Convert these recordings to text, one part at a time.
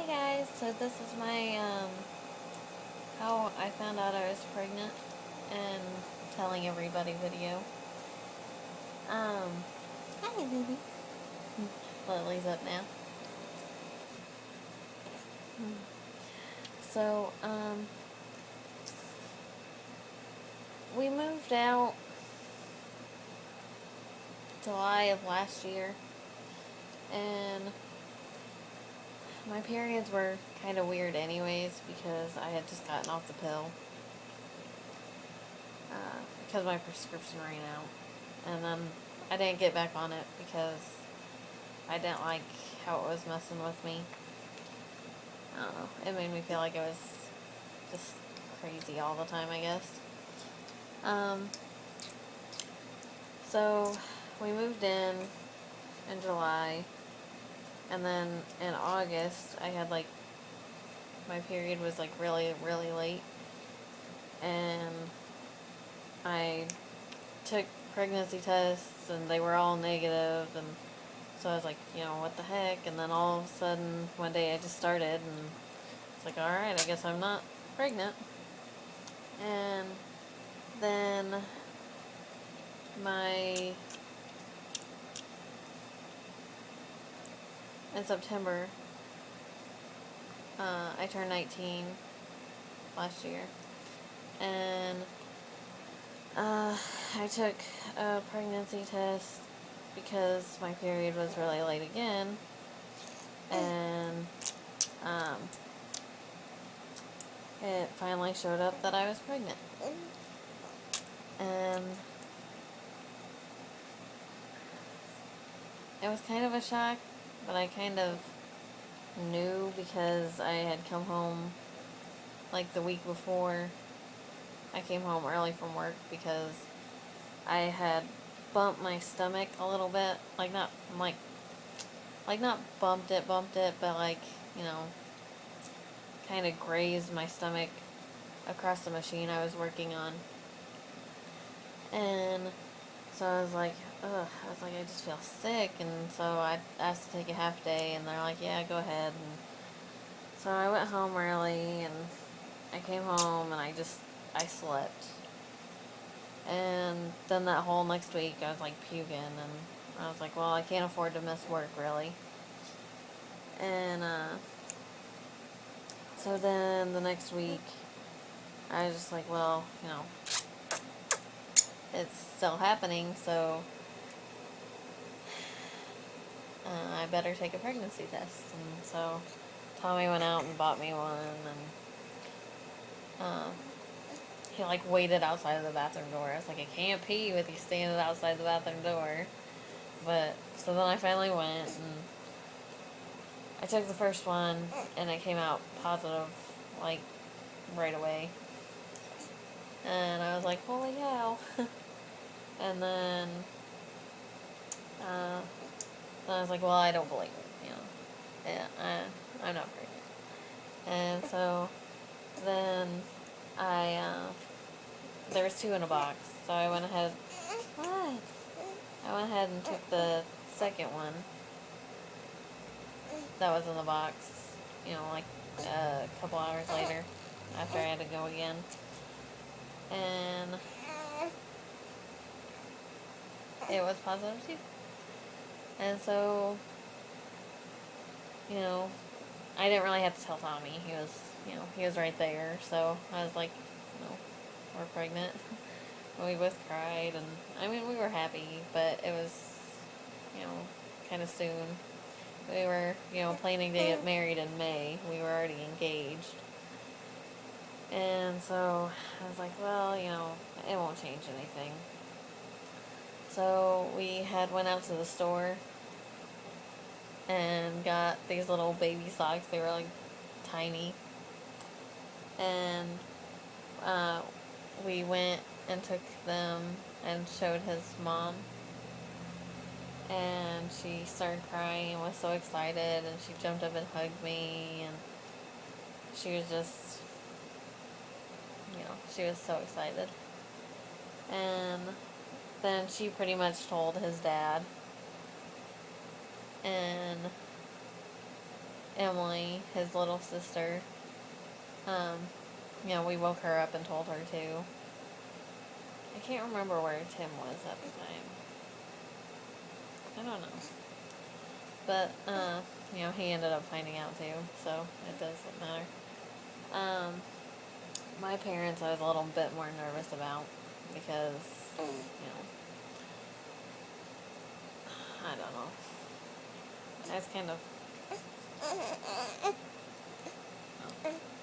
guys, so this is my how I found out I was pregnant and telling everybody video. Hi Lily. Lily's up now. So, we moved out July of last year, and my periods were kind of weird anyways because I had just gotten off the pill. Because my prescription ran out. And then I didn't get back on it because I didn't like how it was messing with me. I don't know. It made me feel like it was just crazy all the time, I guess. So we moved in July, and then in August I had my period was really, really late, and I took pregnancy tests and they were all negative, and so I was like, what the heck? And then all of a sudden one day I just started, and it's like, alright, I guess I'm not pregnant. And then in September, I turned 19 last year, and I took a pregnancy test because my period was really late again, and it finally showed up that I was pregnant. And it was kind of a shock, but I kind of knew because I had come home the week before. I came home early from work because I had bumped my stomach a little bit, not bumped it, but kind of grazed my stomach across the machine I was working on. And so I was like, ugh, I just feel sick, and so I asked to take a half day, and they're like, yeah, go ahead. And so I went home early, and I came home, and I slept. And then that whole next week, I was puking, and I was like, well, I can't afford to miss work, really. And so then the next week, I was just like, well, it's still happening, so I better take a pregnancy test. And so Tommy went out and bought me one, and he waited outside of the bathroom door. I was like, I can't pee with you standing outside the bathroom door. But so then I finally went, and I took the first one, and it came out positive right away. And I was like, holy cow. And then I was like, well, I don't believe it, Yeah, I'm not pregnant. And so then there was 2 in a box, so I went ahead. What? I went ahead and took the second one that was in the box, a couple hours later after I had to go again. And it was positive too. And so, I didn't really have to tell Tommy. He was right there. So I was like, we're pregnant. And we both cried, and we were happy, but it was, kind of soon. We were, planning to get married in May. We were already engaged. And so I was like, well, it won't change anything. So we had went out to the store and got these little baby socks. They were tiny. And we went and took them and showed his mom. And she started crying and was so excited, and she jumped up and hugged me, and she was just, she was so excited. And then she pretty much told his dad, and Emily, his little sister, we woke her up and told her to. I can't remember where Tim was at the time. I don't know. But, he ended up finding out too, so it doesn't matter. My parents I was a little bit more nervous about because, I don't know. I was kind of,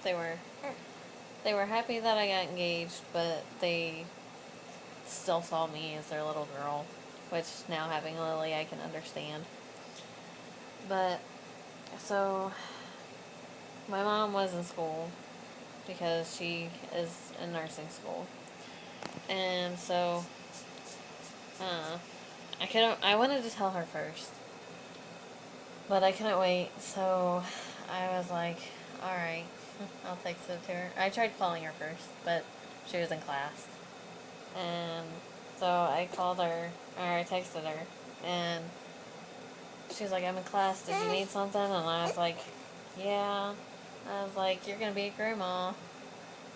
they were happy that I got engaged, but they still saw me as their little girl, which now having Lily I can understand. But, so, my mom was in school because she is in nursing school. And so, I wanted to tell her first, but I couldn't wait, so I was like, alright, I'll text it to her. I tried calling her first, but she was in class. And so I called her, or I texted her, and she was like, I'm in class, did you need something? And I was like, yeah. I was like, you're gonna be a grandma.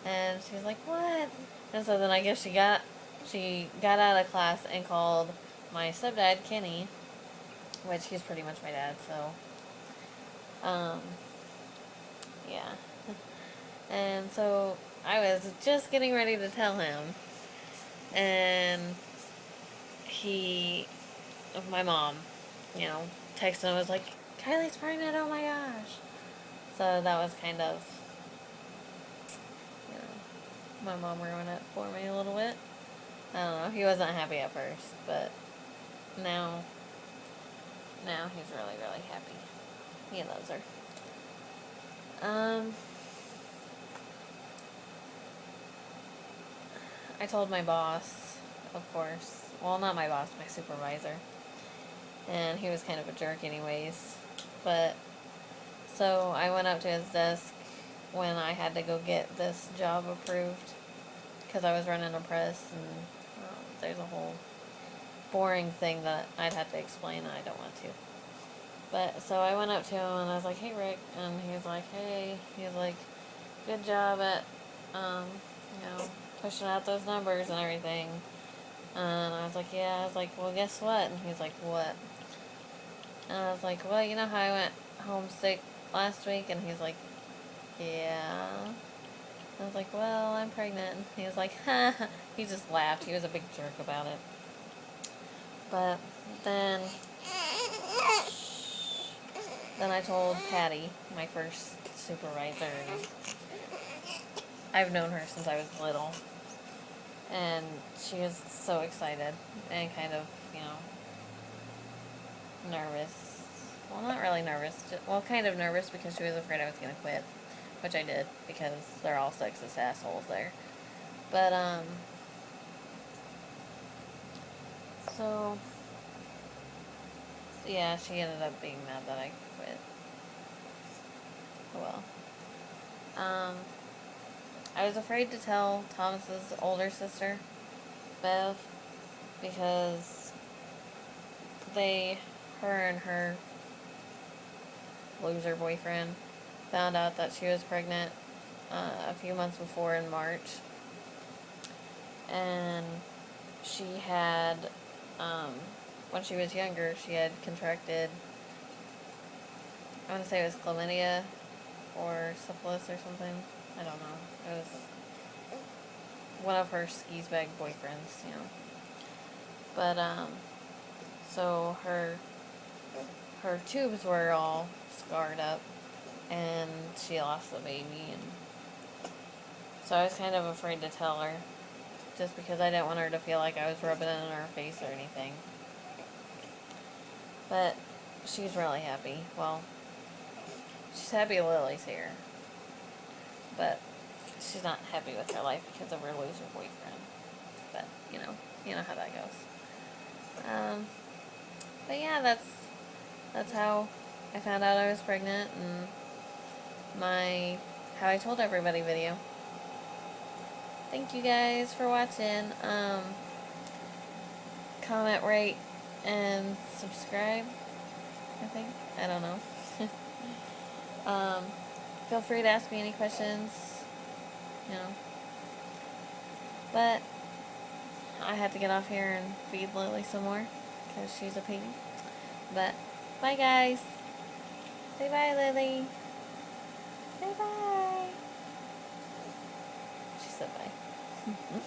And she was like, what? And so then I guess she got out of class and called my stepdad, Kenny, which he's pretty much my dad, so, yeah. And so I was just getting ready to tell him, and my mom, texted him, was like, Kylie's pregnant, oh my gosh. So that was kind of, my mom ruined it for me a little bit. I don't know, he wasn't happy at first, but now he's really, really happy. He loves her. I told my boss, of course. Well, not my boss, my supervisor. And he was kind of a jerk anyways. But, so I went up to his desk when I had to go get this job approved. Because I was running a press, and there's a whole boring thing that I'd have to explain, and I don't want to. But, so I went up to him, and I was like, hey, Rick. And he was like, hey. He was like, good job at, pushing out those numbers and everything. And I was like, yeah. I was like, well, guess what? And he's like, what? And I was like, well, you know how I went home sick last week? And he's like, yeah. I was like, well, I'm pregnant. And he was like, ha. He just laughed. He was a big jerk about it. But then I told Patty, my first supervisor. I've known her since I was little. And she was so excited and kind of, nervous. Well, not really nervous. Kind of nervous because she was afraid I was going to quit. Which I did, because they're all sexist assholes there. But, so, yeah, she ended up being mad that I quit. Oh well. I was afraid to tell Thomas's older sister, Bev, because her and her loser boyfriend found out that she was pregnant a few months before in March. And she had, when she was younger, she had contracted, I want to say it was chlamydia or syphilis or something. I don't know. It was one of her skis bag boyfriends, But, so her tubes were all scarred up, and she lost the baby, and so I was kind of afraid to tell her, just because I didn't want her to feel like I was rubbing it in her face or anything. But she's really happy. Well, she's happy Lily's here, but she's not happy with her life because of her loser boyfriend. But, you know how that goes. But yeah, that's how I found out I was pregnant, and my how I told everybody video. Thank you guys for watching. Comment, rate, and subscribe, I think. I don't know. Feel free to ask me any questions, you know. But I have to get off here and feed Lily some more because she's a piggy. But bye, guys. Say bye, Lily. Say bye. She said bye.